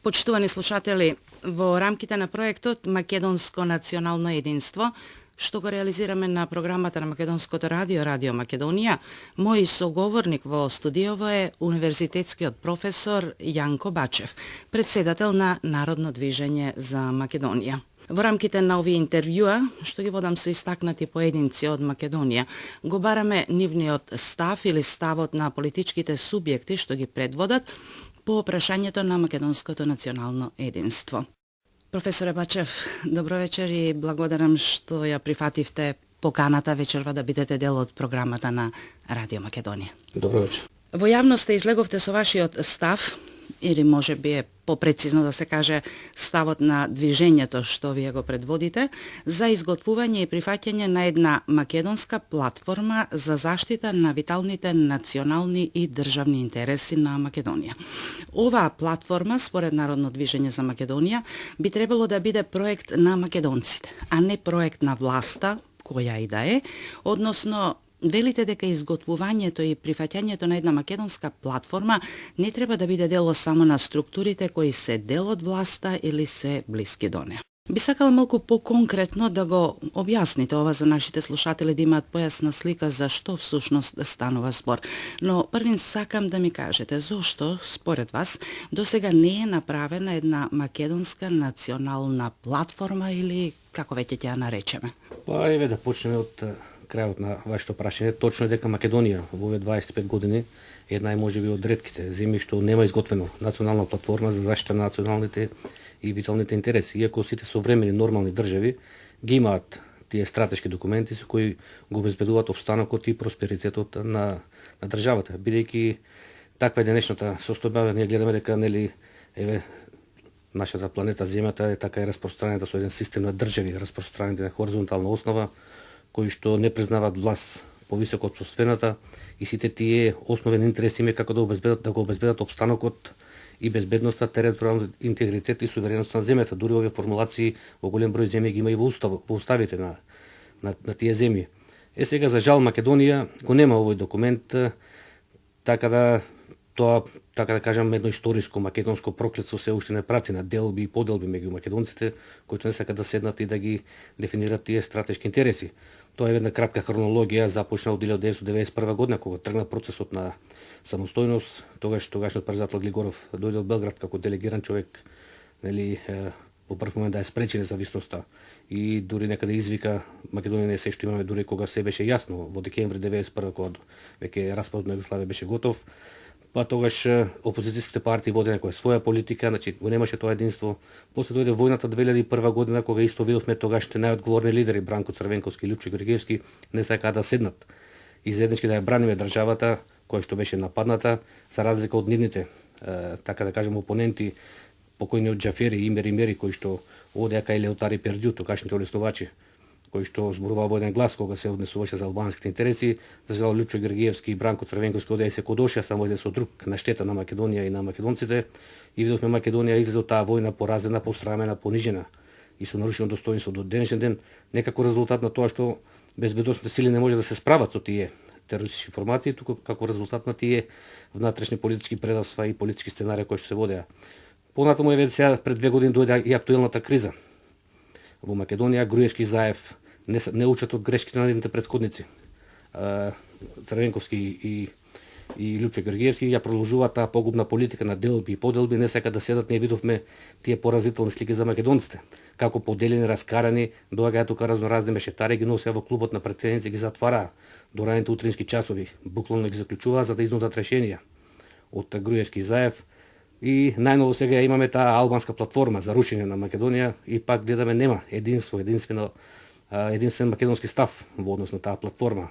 Почитувани слушатели, во рамките на проектот Македонско национално единство, што го реализираме на програмата на Македонското радио, Радио Македонија, мој соговорник во студиово е универзитетскиот професор Јанко Бачев, председател на Народно движење за Македонија. Во рамките на овие интервјуа, што ги водам со истакнати поединци од Македонија, го бараме нивниот став или ставот на политичките субјекти што ги предводат по прашањето на македонското национално единство. Професоре Бачев, добро вечер и благодарам што ја прифативте поканата вечерва да бидете дел од програмата на Радио Македонија. Добро вечер. Во јавноста излеговте со вашиот став, или може би е попрецизно да се каже ставот на движењето што вие го предводите, за изготвување и прифаќање на една македонска платформа за заштита на виталните национални и државни интереси на Македонија. Оваа платформа, според Народно движење за Македонија, би требало да биде проект на македонците, а не проект на власта, која и да е, односно велите дека изготвувањето и прифаќањето на една македонска платформа не треба да биде дело само на структурите кои се дел од власта или се блиски до неа. Би сакала малку поконкретно да го објасните ова за нашите слушатели да имаат појасна слика за што всушност станува збор. Но првин сакам да ми кажете зошто според вас досега не е направена една македонска национална платформа или како веќе ќе ја наречеме? Па еве да почнеме од крајот на вашето прашање. Точно е дека Македонија во овие 25 години е една можеби од ретките земји што нема изготвено национална платформа за заштита на националните и виталните интереси. Иако сите современи нормални држави ги имаат тие стратешки документи со кои го обезбедуваат обстанокот и просперитетот на државата. Бидејќи таква е денешната состојба, ние гледаме дека еве нашата планета Земјата е така и распространета со еден систем на држави, распространети на хоризонтална основа, кои што не признаваат власт повисоко од собствената и сите тие основен интерес име како да го обезбедат обстанокот и безбедноста, територијалниот интегритет и сувереноста на земјата. Дури овие формулации во голем број земји ги има и во уставите на тие земји. Сега за жал Македонија го нема овој документ, така да кажам едно историско македонско проклетство се уште не прати на делби и поделби меѓу македонците кои не сакат да седнат и да ги дефинират тие стратешки интереси. Тоа е една кратка хронологија, започна од 1991 година кога тргна процесот на самостојност, тогашниот председател Глигоров дојде од Белград како делегиран човек, во прв момент да ја спречи независноста и дури некаде извика Македонија не се што имаме, дури кога се беше јасно во декември 1991 кога веќе распадот на Југославија беше готов. Па тогаш опозицијските партии води некоја своја политика, значи го немаше тоа единство. После дојде војната 2001 година кога исто видовме тогашните најодговорни лидери Бранко Црвенковски и Лјупчо Георгиевски не сакаа да седнат и заеднички да ја браниме државата која што беше нападната, за разлика од нивните така да кажем опоненти покојни од Џафери и Имери Мери кои што одеа кај Леотари Пердју, тогашните олеснувачи, кои што зборуваа во еден глас кога се однесуваше за албанските интереси. За жал Лјупчо Георгиевски и Бранко Црвенковски одеа и се кодошеа само еден со друг на штета на Македонија и на македонците и видовме Македонија излезе од таа војна поразена, посрамена, понижена и со нарушено достоинство до денешен ден, некако резултат на тоа што безбедносните сили не може да се справат со тие терористички формации, туку како резултат на тие внатрешни политички предавства и политички сценарии кои што се водеа. Понатаму еве сега пред 2 години дојде и актуелната криза. Во Македонија Груевски и Заев не учат од грешките на нивните претходници. Црвенковски и Лјупчо Георгиевски ја продолжуваат таа погубна политика на делби и поделби, не сакат да седат, ние видовме тие поразителни слики за македонците. Како поделени, раскарани, доаѓаат тука разноразни мешетари, ги носеа во клубот на претходници, ги затвараа до раните утрински часови, буквално ги заклучуваа за да изнудат решенија од Груевски и Заев. И најново сега имаме таа албанска платформа за рушење на Македонија и пак гледаме нема единствен македонски став во однос на таа платформа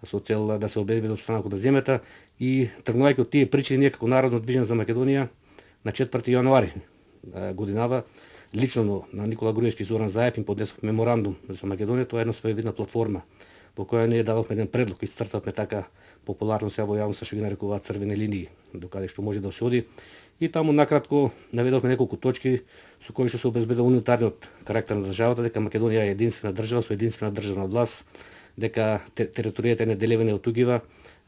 со цел да се обезбеди обстанокот на земјата и тргнувајќи од тие причини ние како Народно движење за Македонија на 4 јануари годинава лично на Никола Груевски и Зоран Заев им поднесов меморандум за Македонија. Тоа е една своевидна платформа во која ние дававме еден предлог и стартавме така популарно сега во јавноста што ги нарекуваат црвени линии, докаде што може да се оди. И таму накратко наведовме неколку точки со кои што се обезбедува унитарниот карактер на државата, дека Македонија е единствена држава со единствена државна власт, дека територијата е неделива и неотугива,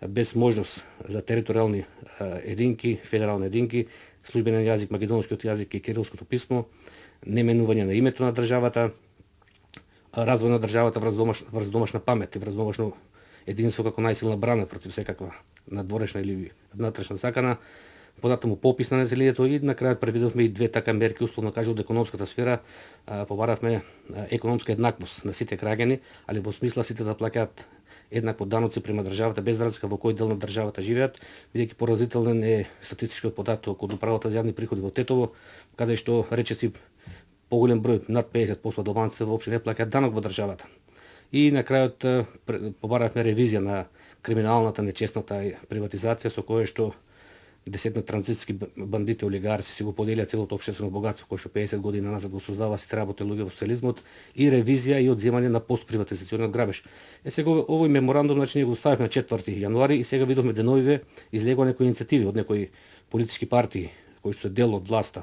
без можност за територијални единки, федерални единки, службенен јазик македонскиот јазик и кирилското писмо, неменување на името на државата, развој на државата врз домашна памет и врз домашно единство како најсилна брана против секаква надворешна или внатрешна закана, понатаму попис на населението и на крајот предвидовме и две така мерки, условно кажа, од економската сфера, побаравме економска еднаквост на сите граѓани, али во смисла сите да плаќаат еднакво даноци према државата без разлика во кој дел на државата живеат, бидејќи поразителен е статистичкиот податок од управата за јавни приходи во Тетово, каде што речиси поголем број, над 50% од албанците воопшто не плаќаат данок во државата. И на крајот побаравме ревизија на криминалната, нечестната приватизација со која што десетна транзитски бандити, олигарси си го поделија целото општествено богатство кој што 50 години назад го создава сите работи луѓе во социјализмот и ревизија и одземање на постприватизациониот грабеж. Сега овој меморандум значи ние го ставивме на 4 јануари и сега видовме деновиве излегува некои иницијативи од некои политички партии кои што се дел од власта.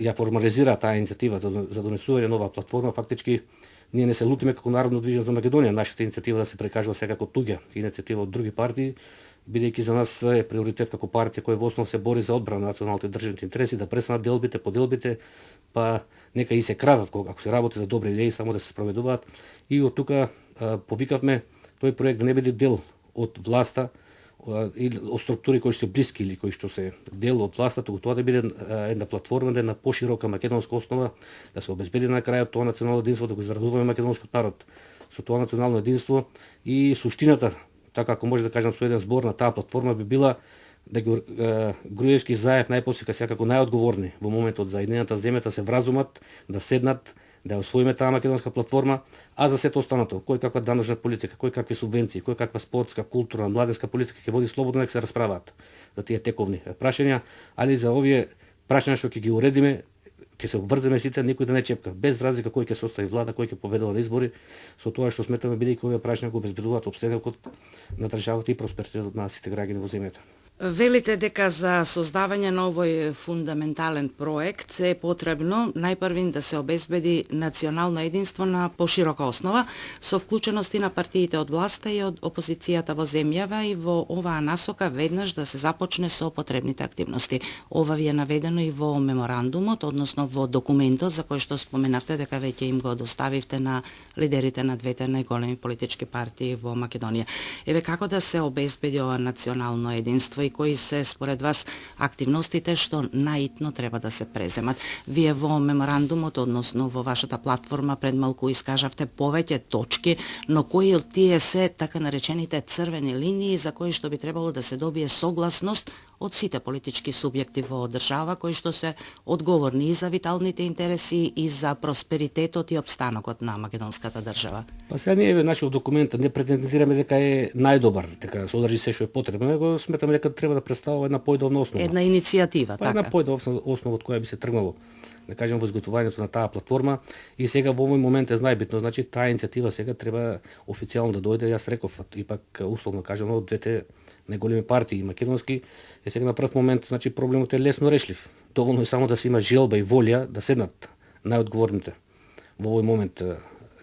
Ја формализира таа иницијатива за донесување нова платформа. Фактички ние не се лутиме како Народно движење за Македонија, нашата иницијатива да се прекажува сега како туѓа иницијатива од други партии, бидејќи за нас е приоритет како партија која во основа се бори за одбрана на националните државните интереси, да престанат делбите, поделбите, па нека и се крадат ако се работи за добри идеи, само да се спроведуваат. И од тука повикавме тој проект да не биде дел од власта или од структури кои се блиски или кои што се дел од власта, туку тоа да биде една платформа, да е на поширока македонска основа, да се обезбеди на крајот тоа национално единство, да го изразуваме македонскиот народ со тоа национално единство. И суштината, така ако може да кажам со еден збор на таа платформа, би била да ги Груевски Заев најпосле секако најодговорни во моментот за едината земјата се вразумат, да седнат, да освоиме таа македонска платформа, а за сето останато, кој каква даночна политика, кој какви субвенции, кој каква спортска, културна, младенска политика ќе води слободно, нека се расправаат за тие тековни прашања, али за овие прашања што ќе ги уредиме, ќе се обврземе сите, никој да не чепка, без разлика кој ќе состави влада, кој ќе победува на избори, со тоа што сметаме бидејќи овие прашања го обезбедуваат опстенокот на државата и просперитетот на сите граѓани во земјата. Велите дека за создавање на овој фундаментален проект е потребно најпрвин да се обезбеди национално единство на поширока основа со вклученост и на партиите од власта и од опозицијата во земјава и во оваа насока веднаш да се започне со потребните активности. Ова ви е наведено и во меморандумот, односно во документот за кој што споменавте дека веќе им го доставивте на лидерите на двете најголеми политички партии во Македонија. Еве како да се обезбеди ова национално единство и кои се според вас активностите што наитно треба да се преземат? Вие во меморандумот, односно во вашата платформа пред малку искажавте повеќе точки, но кои од тие се така наречените црвени линии за кои што би требало да се добие согласност од сите политички субјекти во држава кои што се одговорни и за виталните интереси и за просперитетот и опстанокот на македонската држава? Па сега ние нашиот документ не претендираме дека е најдобар, дека содржи се што е потребно, него сметаме дека треба да представува една поидовна основа. Една иницијатива, така. Една поидовна основа од која би се тргнало, да кажем, во изготвувањето на таа платформа. И сега во овој момент е најбитно, значи таа иницијатива сега треба официјално да дојде, јас реков, ипак условно кажам, од двете најголеми партии македонски. И сега на прв момент, значи проблемот е лесно решлив. Доволно е само да се има желба и волја да седнат најодговорните во овој момент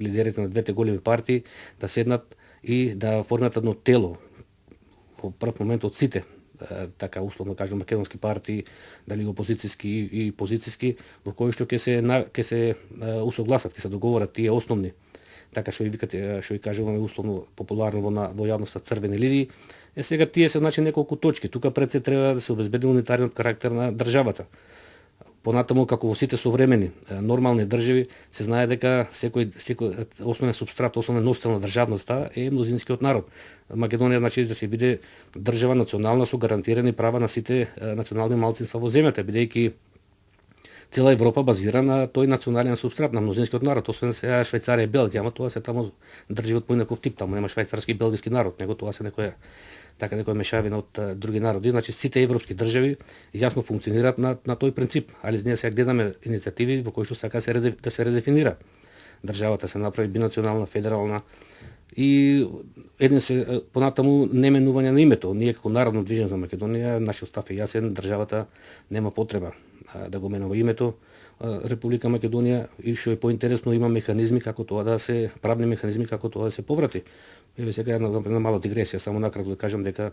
лидерите на двете големи партии да седнат и да формат едно тело во прв момент од сите, така условно кажам, македонски партии, дали опозицијски и позицијски, во кои што ќе се усогласат, ќе се договорат тие основни, така што и викате, што и кажуваме условно популарно во јавноста црвени линии. Сега тие се значи неколку точки. Тука пред се треба да се обезбеди унитарниот карактер на државата. Понатаму, како во сите современи нормални држави, се знае дека секој основен субстрат, основен носител на државноста е мнозинскиот народ. Македонија значи да се биде држава национална со гарантирани права на сите национални малцинства во земјата, бидејќи цела Европа базира на тој национален субстрат на мнозинскиот народ, освен сега Швајцарија и Белгија, ама тоа се таму држави од поинаков тип, таму нема швајцарски и белгиски народ, него тоа се некоја мешавина од други народи. Значи сите европски држави јасно функционираат на тој принцип, али ние сега гледаме иницијативи во кои што сака да се редефинира државата, се направи бинационална, федерална и еден се понатаму неменување на името. Ние како Народно движење за Македонија, нашиот став е јасен, државата нема потреба да го менува името Република Македонија и што е поинтересно има механизми како тоа да се правни механизми како тоа да се поврати. Еве сега една мала дигресија, само накратко да кажам дека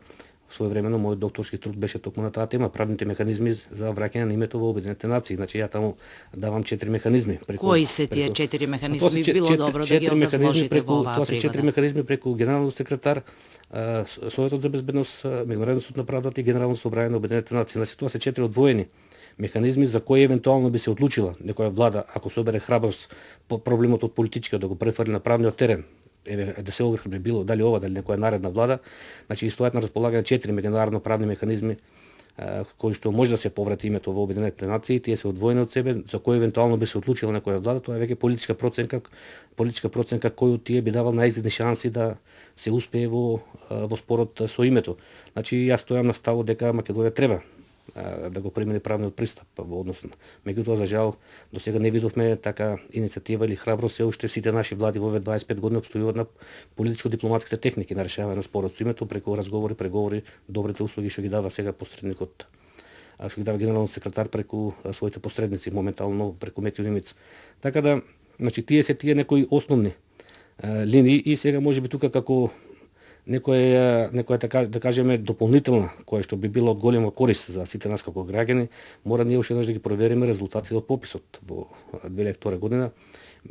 своевремено мојот докторски труд беше токму на таа тема, правните механизми за враќање на името во Обединетите нации. Значи ја таму давам 4 механизми. Кои се тие 4 механизми? Било добро да ги образложите во оваа пригода. Тоа се 4 механизми преку генералниот секретар, Советот за безбедност, Меѓународниот суд на правдата и Генералното собрание на Обединетите нации. Значи тоа се 4 одвоени механизми за кои евентуално би се одлучила некоја влада, ако собере храброст по проблемот од политичкиот да го префрли на правниот терен, да се ограбри било дали ова дали некоја наредна влада, значи стојат на располагање 4 меѓународно правни механизми кои што може да се поврати името во Обединетите нации, тие се одвоени од себе, за кои евентуално би се одлучила некоја влада, тоа е веќе политичка проценка кој од тие би давал најизгледни шанси да се успее во спорот со името. Значи јас стојам на ставот дека Македонија треба да го примени правниот пристап во однос. Меѓутоа, за жал, до сега не видовме така иницијатива или храброст. Се уште сите наши влади во овие 25 години обстојуваат на политичко-дипломатските техники на решавање на спорот со името преку разговори, преговори, добрите услуги што ги дава сега посредникот, што ги дава генералниот секретар преку своите посредници, моментално преку Метју Нимиц. Така да, значи тие се некои основни линии и сега можеби тука како некоја така да кажеме дополнителна која што би била од голема корист за сите нас како граѓани, мора ние уште еднаш да ги провериме резултатите од пописот во 2002 година,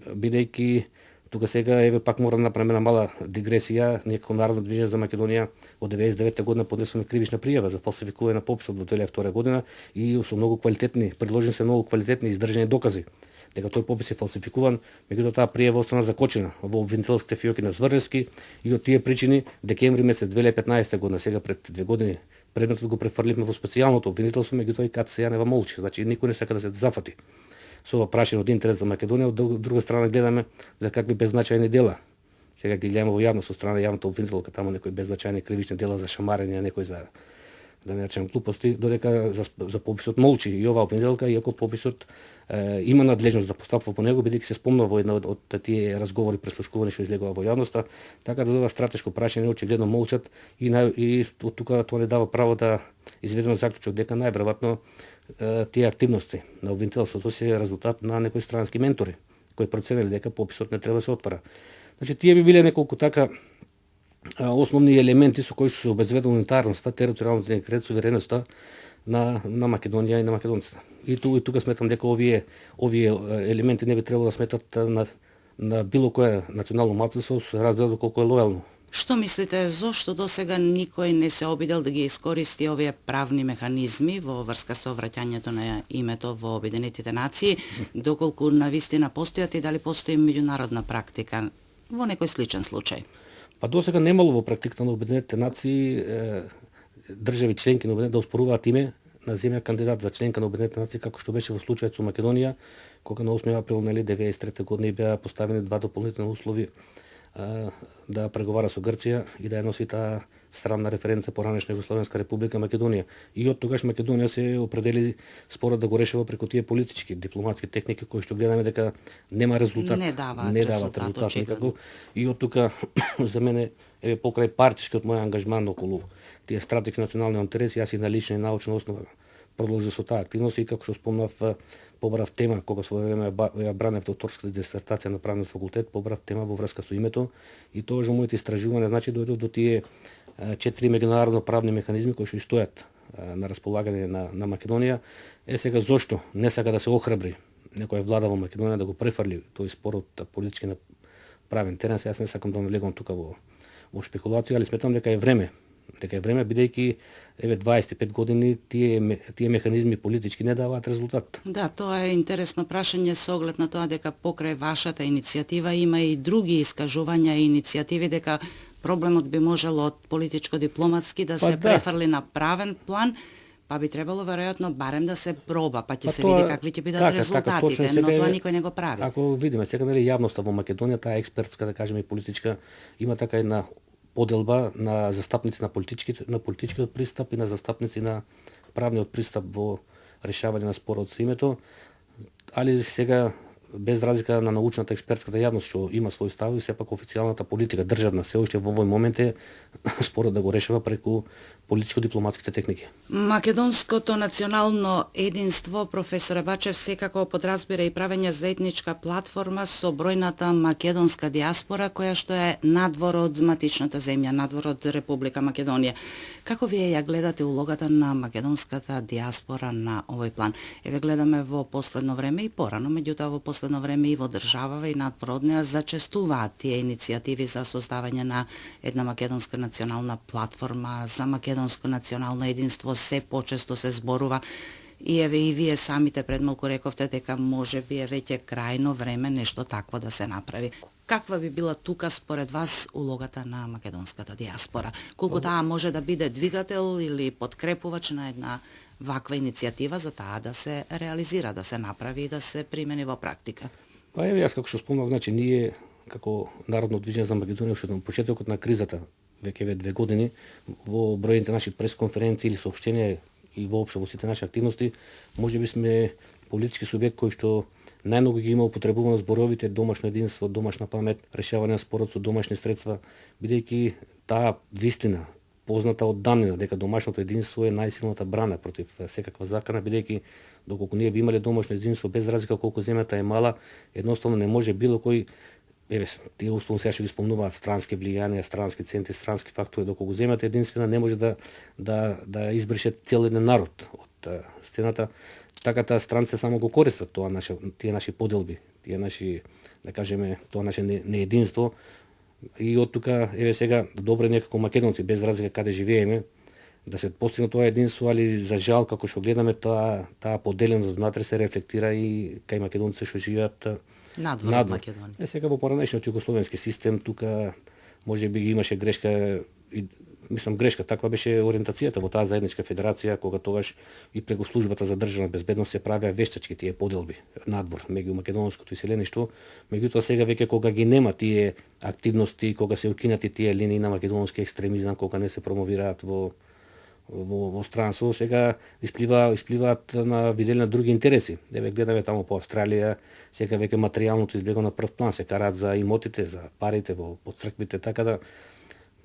бидејќи тука сега еве пак мора да направиме една мала дигресија. Ние како Народно движење за Македонија од 99 година поднесуваме кривична пријава за фалсификување на пописот во 2002 година и со многу квалитетни, предложени се многу квалитетни издржани докази дека тој попис е фалсификуван, меѓутоа таа пријава остана закочена во обвинителските фиоки на Зврневски и од тие причини декември месец 2015 година, сега пред 2 години, предметот го префрливме во специјалното обвинителство, меѓутоа и КЦ Јанева молчи, значи никој не сака да се зафати со ова прашање од интерес за Македонија. Од друга страна гледаме за какви беззначајни дела. Сега ги гледаме во јавност од страна јавната обвинителка, таму некои беззначајни кривични дела за шамарење, некои за да не речем глупости, додека за пописот молчи и оваа обвинителка, иако пописот има надлежност да постапува по него, бидејќи се спомнува во една од тие разговори преслушкувани што излегува во јавноста, така да ова стратешко прашање очигледно молчат и од тука тоа не дава право да изведеме заклучок дека најверојатно тие активности на обвинителството се резултат на некои странски ментори кои проценели дека пописот не треба да се отвара. Значи тие би биле неколку така основни елементи со кои се обезведува унитарноста, територијалната интегритет, сувереноста на Македонија и на македонците. И тука сметам дека овие елементи не би требало да сметат на било кое национално малцинство со разглед колку е лојално. Што мислите, зошто досега никој не се обидел да ги искористи овие правни механизми во врска со враќањето на името во Обединетите нации, доколку навистина постојат и дали постои меѓународна практика во некој сличен случај? Па досега немало во практиката на Обединетите нации држави членки на Обединетите да оспоруваат име на земја кандидат за членка на Обединетите нации, како што беше во случајот со Македонија, кога на 8 април 1993 година беа поставени 2 дополнителни услови да преговара со Грција и да ја носи таа срамна референца по ранешна Југословенска република Македонија. И од тогаш Македонија се определи спорот да го решава преку тие политички, дипломатски техники кои што гледаме дека нема резултат. Не даваат резултат никако. И од тука за мене еве покрај партискиот мој ангажман околу тие стратешки национални интереси, јас и на лична и научна основа продолжи со таа активност и како што спомнав, побрав тема кога своевреме ја бранев докторската дисертација на правниот факултет, побрав тема во врска со името и тоа во моите истражувања, значи дојдов до тие 4 меѓународно правни механизми кои што стојат на располагање на Македонија. Сега зошто не сака да се охрабри некоја влада во Македонија да го префрли тој спорот политички на правен терен? Јас не сакам да навлегам тука во шпекулација, али сметам дека е време бидејќи еве 25 години тие механизми политички не даваат резултат. Да, тоа е интересно прашање со оглед на тоа дека покрај вашата иницијатива има и други искажувања и иницијативи дека проблемот би можело од политичко-дипломатски да се префрли на правен план, па би требало веројатно барем да се проба, па ќе се види какви ќе бидат резултатите, но тоа никој не го прави. Ако видиме сега јавноста во Македонија, таа експертска, да кажеме, и политичка, има така една поделба на застапници на политичкиот пристап и на застапници на правниот пристап во решавање на спорот со името, али сега без разлика на научната експертската јавност што има свој став и сепак официјалната политика државна се уште во овој момент е спорот да го решава преку политичко-дипломатските техники. Македонското национално единство, професоре Бачев, секако подразбира и правење заедничка платформа со бројната македонска диаспора, која што е надвор од матичната земја, надвор од Република Македонија. Како вие ја гледате улогата на македонската диаспора на овој план? Еве гледаме во последно време и порано, меѓутоа во последно време и во државава и надвор од неа зачестуваат тие иницијативи за создавање на една македонска национална платформа, за македонско национално единство се почесто се зборува. И еве и вие самите пред малку рековте дека може би е веќе крајно време нешто такво да се направи. Каква би била тука според вас улогата на македонската диаспора? Колку таа може да биде двигател или подкрепувач на една ваква иницијатива за таа да се реализира, да се направи и да се примени во практика? Па еве јас како што спомнав, значи ние како Народно движење за Македонија уште на почетокот на кризата, веќе 2 години, во бројните наши пресконференции или соопштенија и воопшто во сите наши активности, можеби сме политички субјект кој што најмногу ги има употребувано зборовите домашно единство, домашна памет, решавање на спорот со домашни средства, бидејќи таа вистина позната од давнина дека домашното единство е најсилната брана против секаква закана, бидејќи доколку ние би имале домашно единство без разлика колку земјата е мала, едноставно не може било кој еве тие условно сега ќе ги спомнуваат странски влијанија, странски центри, странски фактори, доколку земјата единствена не може да избрише цел еден народ од сцената. Така таа странци само го користат тие наши поделби, тие наши, да кажеме, тоа наше неединство. И од тука еве сега добро некако македонци без разлика каде живееме да се постигне тоа единство, али за жал како што гледаме таа поделеност внатре се рефлектира и кај македонци што живеат надвор од Македонија. Сега во поранешниот југословенски систем тука можеби имаше грешка и мислам грешка, таква беше ориентацијата во таа заедничка федерација, кога тогаш и преку службата за државна безбедност се правеа вештачки тие поделби надвор меѓу македонското иселеништво, меѓутоа сега веќе кога ги нема тие активности, кога се укинати тие линии на македонски екстремизам, кога не се промовираат во странство, сега испливаат на видели на други интереси. Еве гледаме таму по Австралија, сега веќе материјалното избега на прв план, се караат за имотите, за парите во црквите, така да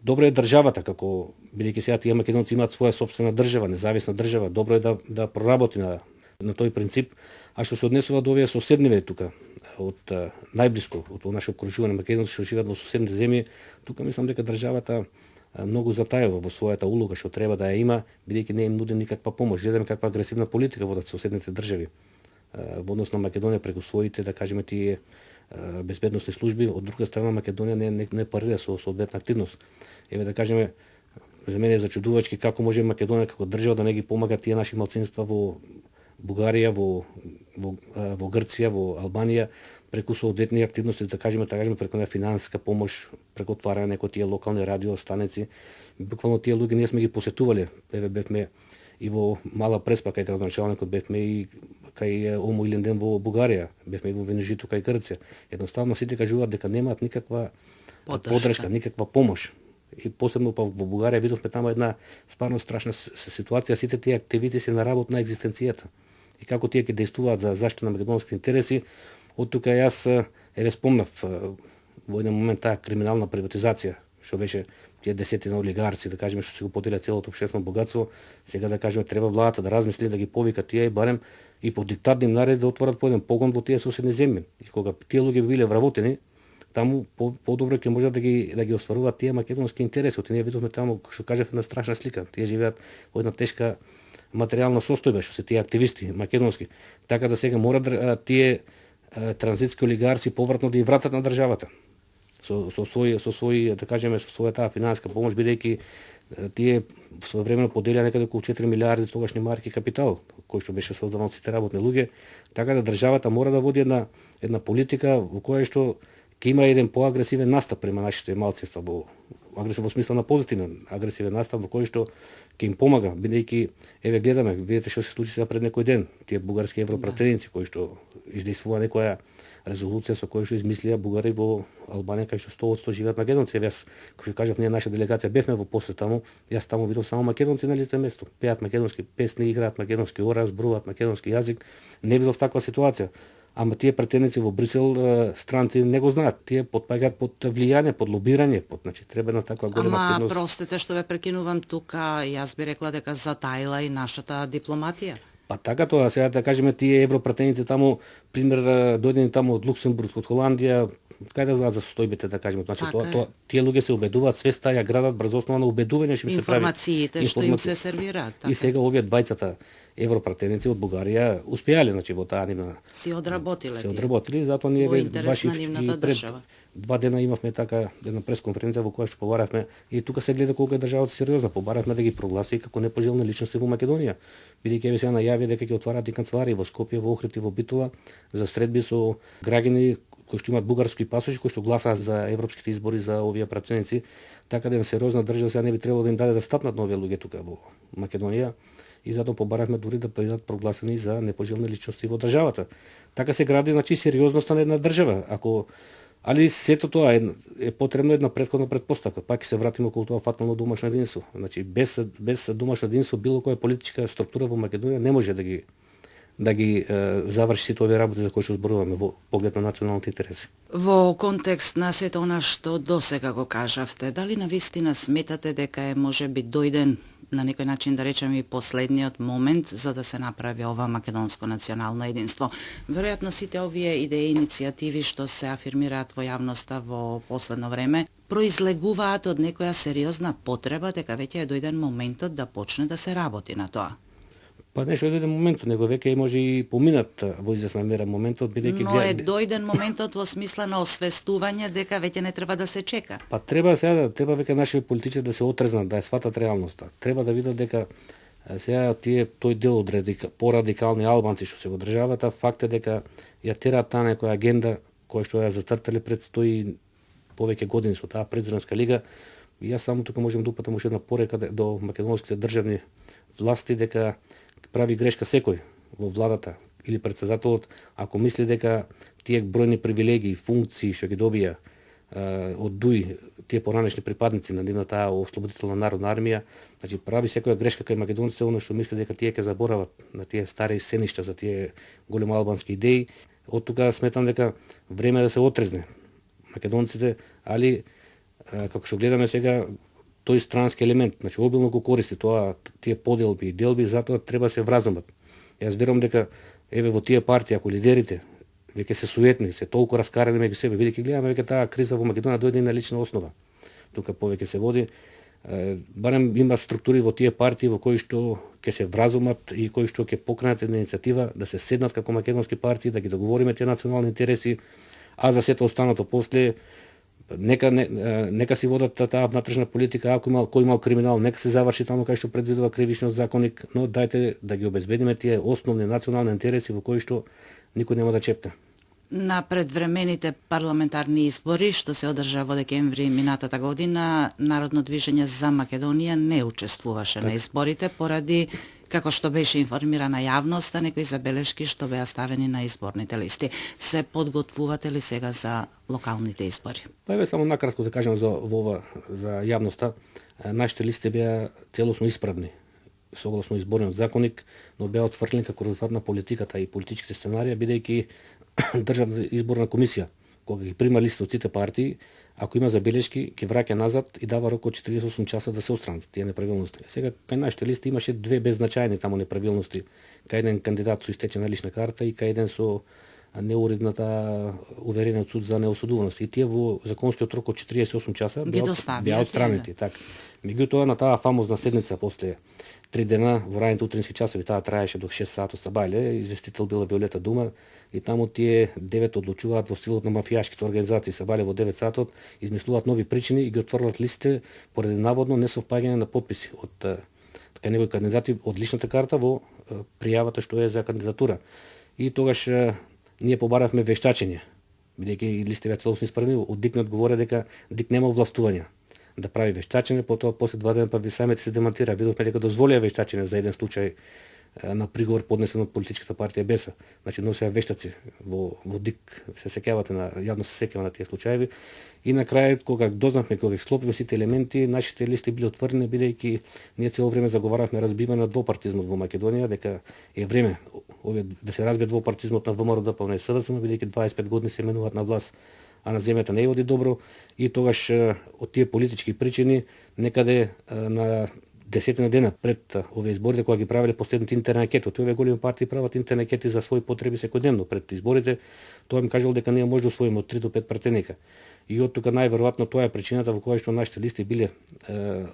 добро е државата како бидејќи сега тие македонци имаат своја сопствена држава, независна држава, добро е да проработи на тој принцип, а што се однесува до овие соседниве тука од најблиско од наше окружување македонци што живеат во соседните земји, тука мислам дека државата многу затајува во својата улога што треба да ја има, бидејќи не им нуди никаква помош. Гледаме каква агресивна политика водат соседните држави во однос на Македонија преку своите, да кажеме, тие безбедносни служби. Од друга страна Македонија не парира со соодветна активност. Еве да кажеме, за мене е зачудувачки како може Македонија како држава да не ги помага тие наши малцинства во Бугарија, во Грција, во Албанија, преку соодветни активности, да кажеме преку на финансиска помош, преку отварање некои тие локални радиостаници. Буквално тие луѓе ние сме ги посетувале. Еве бевме и во Мала Преспа кај градоначалникот, бевме и кај Омо Илинден во Бугарија, бевме и во Венежито кај Грција. Едноставно сите кажуваат дека немаат никаква поддршка, никаква помош. И посебно во Бугарија видовме таму една стварно страшна ситуација, сите тие активисти се на работ на екзистенцијата. И како тие ќе действуваат за заштита на македонски интереси, од тука јас еве спомнав во еден момент таа криминална приватизација, што беше тие десетина олигарци, да кажеме, што се го поделија целото општествено богатство, сега да кажеме треба владата да размисли да ги повика тие и барем и по диктат им нареди да отворат по еден погон во тие соседни земји. И кога тие луѓе биле вработени, таму подобро ќе можат да ги остваруваат тие македонски интереси. Ние видовме таму, што кажав, една страшна слика. Тие живеат во една тешка материјална состојба, што се тие активисти македонски. Така да сега мора тие транзитски олигарци повратно да ја вратат на државата. Со свој, да кажеме, со својата финансиска помош, бидејќи тие своевремено поделија некаде околу 4 милиарди тогашни марки капитал, кој што беше создан од сите работни луѓе. Така да државата мора да води една политика во која што ќе има еден поагресивен настап према нашите малцинства, во смисла на позитивен агресивен настап во кој што ќе им помага, бидејќи еве гледаме, видите што се случи сега пред некој ден, тие бугарски европратеници кои што издействува некоја резолуција со која што измислија бугари во Албанија кај што 100% живеат македонци. Еве јас, како што кажав, ние наша делегација бевме во посет таму, јас таму видов само македонци на лице место, пеат македонски песни, играат македонски ора, зборуваат македонски јазик. Не видов таква ситуација. Ама тие претеници во Брисел странци не го знаат. Тие потпаѓаат под влијание, под лобирање, значи треба на таква голема Ама активност. простете што ве прекинувам тука, јас би рекла дека затаила и нашата дипломатија. Па така тоа, сега да кажеме тие европратеници таму, пример дојдени таму од Луксембург, од Холандија, кај да знаат за состојбите, да кажеме, значи тоа тие луѓе се убедуваат, свеста ја градат брзо основа на убедување што им се прави. Информациите што им се сервираат. И сега овие двајцата европратеници од Бугарија успеале, значи во таа нивна си одработиле. Се одработили, затоа ние баш и пред 2 дена имавме така една пресконференција во која што побаравме и тука се гледа колку е државата сериозна, побаравме да ги прогласи како непожелни личности во Македонија. Бидејќи еве сега најави дека ќе отварат и канцеларии во Скопје, во Охрид и во Битола за средби со граѓани кои што имаат бугарски пасоши, кои што гласаат за европските избори за овие пратеници, така да една сериозна држава сега не би требало да им даде да стапнат на овие луѓе тука во Македонија. И затоа побаравме дури да бидат прогласени за непожелни личности во државата. Така се гради значи сериозноста на една држава. Али сето тоа е потребно една претходна предпоставка. Пак се вратиме околу тоа фатално домашно единство. Значи без домашно единство било која политичка структура во Македонија не може да ги заврши сите овие работи за кои што зборуваме во поглед на националните интереси. Во контекст на сето она што досега го кажавте, дали навистина сметате дека е можеби дојден на некој начин да речеме и последниот момент за да се направи ова македонско национално единство? Веројатно сите овие идеи и иницијативи што се афирмираат во јавноста во последно време произлегуваат од некоја сериозна потреба дека веќе е дојден моментот да почне да се работи на тоа. Па не што е дојден моментот, него веќе може и поминат во известна мера моментот, бидејќи Но е дојден моментот во смисла на освестување дека веќе не треба да се чека. Па треба веќе нашите политичари да се отрезнат, да ја сватат реалноста. Треба да видат дека сега тој дел од порадикални албанци што се во државата, факт е дека ја тераат таа некоја агенда која што ја зацртале пред 100 и повеќе години со таа президентска лига. И јас само тука можам да упатам уште една порека до македонските државни власти дека прави грешка секој во владата или претседателот ако мисли дека тие бројни привилегии, функции што ги добија од ДУИ, тие поранешни припадници на нивната ослободителна народна армија, значи прави секоја грешка кај македонците, оно што мисли дека тие ќе заборават на тие стари сеништа за тие големо албански идеи. Од тука сметам дека време е да се отрезне македонците, али како што гледаме сега тој странски елемент, значи обилно го користи тие поделби и делби, затоа треба да се вразумат. Јас верувам дека еве во тие партии ако лидерите веќе се суетни, се толку раскарани меѓу себе, бидејќи гледаме веќе таа криза во Македонија дојде на лична основа. Тука повеќе се води, барем има структури во тие партии во кои што ќе се вразумат и кои што ќе покренат една иницијатива да се седнат како македонски партии, да ги договориме тие национални интереси, а за сето останато после нека си водат таа внатрешна политика, ако кој имал криминал, нека се заврши таму кај што предвидува кривичниот законник, но дајте да ги обезбедиме тие основни национални интереси во кои што никој нема да чепне. На предвремените парламентарни избори што се одржа во декември минатата година, Народно движење за Македонија не учествуваше на изборите поради, како што беше информирана јавноста, некои забелешки што беа ставени на изборните листи. Се подготвувате ли сега за локалните избори? Па еве само накратко да кажам за јавноста. Нашите листи беа целосно исправни согласно изборниот законник, но беа отфрлени како резултат на политиката и политичките сценарија, бидејќи Државна изборна комисија, кога ги прима листа од сите партии, ако има забелешки, ќе враќа назад и дава рок од 48 часа да се отстранат тие неправилности. Сега кај нашите листи имаше две беззначајни таму неправилности, кај еден кандидат со истечена лична карта и кај еден со неуредната уверение од суд за неосудуваност. И тие во законскиот рок од 48 часа беа отстранети. Така. Меѓутоа на таа фамозна седница после 3 дена во раните утрински часови, таа траеше до 6 сати сабајле, известител била Виолета Дума и таму тие 9 одлучуваат во стилот на мафијашките организации сабајле во 9 сатот, измислуваат нови причини и ги отврлат листите поради наводно несовпаѓање на потписи од така некои кандидати од личната карта во пријавата што е за кандидатура. И тогаш ние побаравме вештачење, бидејќи листите беа целосно исправени, од ДИК одговори дека ДИК нема овластувања да прави вештачење, потоа после 2 дена па ви самите се демонтира. Видовме дека дозволија вештачење за еден случај на приговор поднесен од политичката партија Беса. Значи носеа вештаци во ДИК, се сеќавате на јавно се сеќава на тие случаи. И на крај кога дознавме, кога ги склопивме сите елементи, нашите листи били отворени бидејќи ние цело време заговаравме разбивање на двопартизмот во Македонија, дека е време да се разбие двопартизмот на ВМРО, ДПМНЕ и СДСМ, бидејќи 25 години се менуваат на власт, а на земјата не оди добро, и тогаш од тие политички причини некаде на десетина дена пред овие изборите, кога ги правеле последните интерни анкети, овие големи партии прават интерни анкети за своји потреби секојдневно пред изборите, тоа им кажало дека ние може да освоиме од 3 до 5 пратеника. И од тука најверојатно тоа е причината во која што нашите листи биле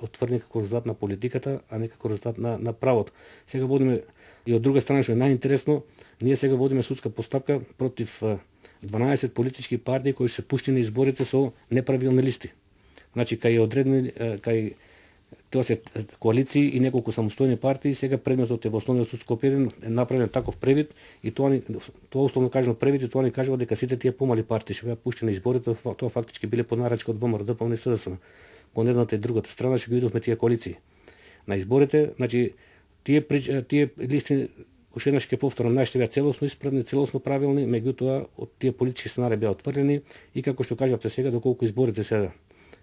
отврени како резултат на политиката, а не како резултат на правото. Сега водиме, и од друга страна што е најинтересно, ние сега водиме судска постапка против 12 политички партии кои се пуштени на изборите со неправилни листи. Значи кај одредени тоа се коалиции и неколку самостојни партии, сега предметот е во основниот суд Скопје е направен таков превид и тоа условно кажано превид и тоа ни кажува дека сите тие помали партии што беа пуштени на изборите, тоа фактички биле под нарачка од ВМРО, ДПМНЕ и СДСМ. Кон едната и другата страна што ги видовме тие коалиции. На изборите, значи тие листи уште еднаш ќе повторам, нашите беа целосно исправни, целосно правилни, меѓутоа од тие политички сценари беа отврдени и како што кажавте сега, доколку изборите се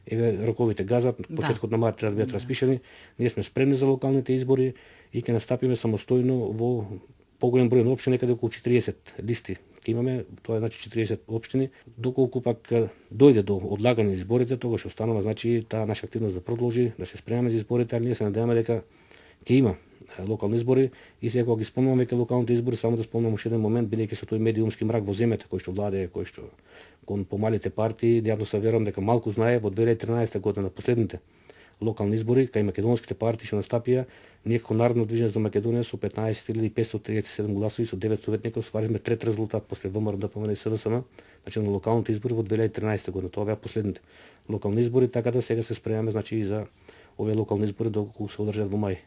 роковите газат, почетокот на март треба да бидат распишани, ние сме спремни за локалните избори и ќе настапиме самостојно во поголем број на општини, некаде околу 40 листи ќе имаме, тоа е значи 40 општини. Доколку пак дојде до одлагање на изборите, тогаш останува значи таа наша активност да продолжи, да се спремаме за изборите, ali ние се надеваме дека ќе има локални избори и сега кога ги спомнувам веќе локалните избори, само да спомнам уште еден момент, бидејќи со тој медиумски мрак во земјата кој што владее, кој што кон помалите партии, јавно се верувам дека малку знае во 2013 година на последните локални избори кај македонските партии што настапија, ние како Народно движење за Македонија со 15.537 гласови со 9 советника остваривме трет резултат после ВМРО, ДПМНЕ и СДСМ, значи на локалните избори во 2013 година. Тоа беа последните локални избори, така да сега се спремаме значи и за овие локални избори доколку се одржат во мај.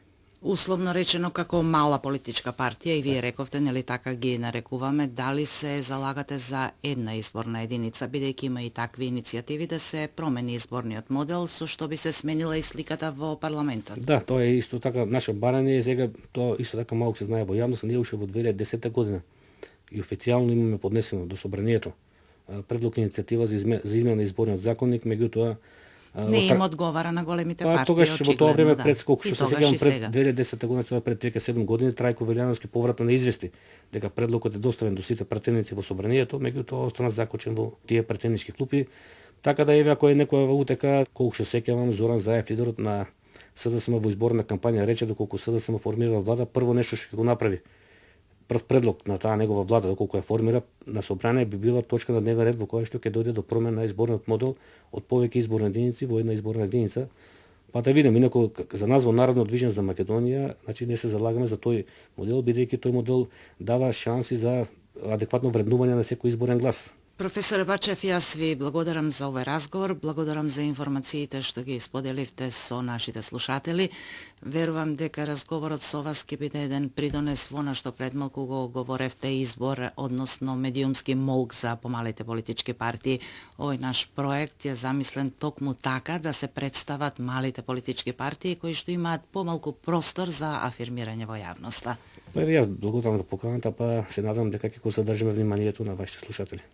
Условно речено како мала политичка партија и вие рековте, нели така ги нарекуваме, дали се залагате за една изборна единица, бидејќи има и такви иницијативи да се промени изборниот модел, со што би се сменила и сликата во парламентот? Да, тоа е исто така наше барање, сега тоа исто така малку се знае во јавност, ние уште во 2010 година и официјално имаме поднесено до собранието предлог иницијатива за измена на изборниот законник, меѓутоа не им одговара на големите партии. Тогаш во тоа време пред колку што се сеќавам пред 2010 година, тоа пред веќе 7 години, Трајко Велјановски повратно не извести дека предлогот е доставен до сите пратеници во собранието, меѓутоа остана закочен во тие пратенички клупи. Така да еве ако е некоја во УТК, колку што сеќавам, Зоран Заев, лидерот на СДСМ во изборна кампања, рече доколку СДСМ формира влада, прво нешто што ќе го направи. Прв предлог на таа негова влада, доколку ја формира на собрание, би била точка на дневен ред во која што ќе дојде до промена на изборниот модел од повеќе изборни единици во една изборна единица. Па да видиме, инаку за нас во Народно движење за Македонија, значи ние се залагаме за тој модел, бидејќи тој модел дава шанси за адекватно вреднување на секој изборен глас. Професоре Бачев, јас ви благодарам за овој разговор, благодарам за информациите што ги споделивте со нашите слушатели. Верувам дека разговорот со вас ќе биде еден придонес во на што пред малку го говоревте избор, односно медиумски молк за помалите политички партии. Овој наш проект е замислен токму така да се представат малите политички партии кои што имаат помалку простор за афирмирање во јавноста. Јас благодарам за поканата, па се надам дека ќе го задржиме вниманието на вашите слушатели.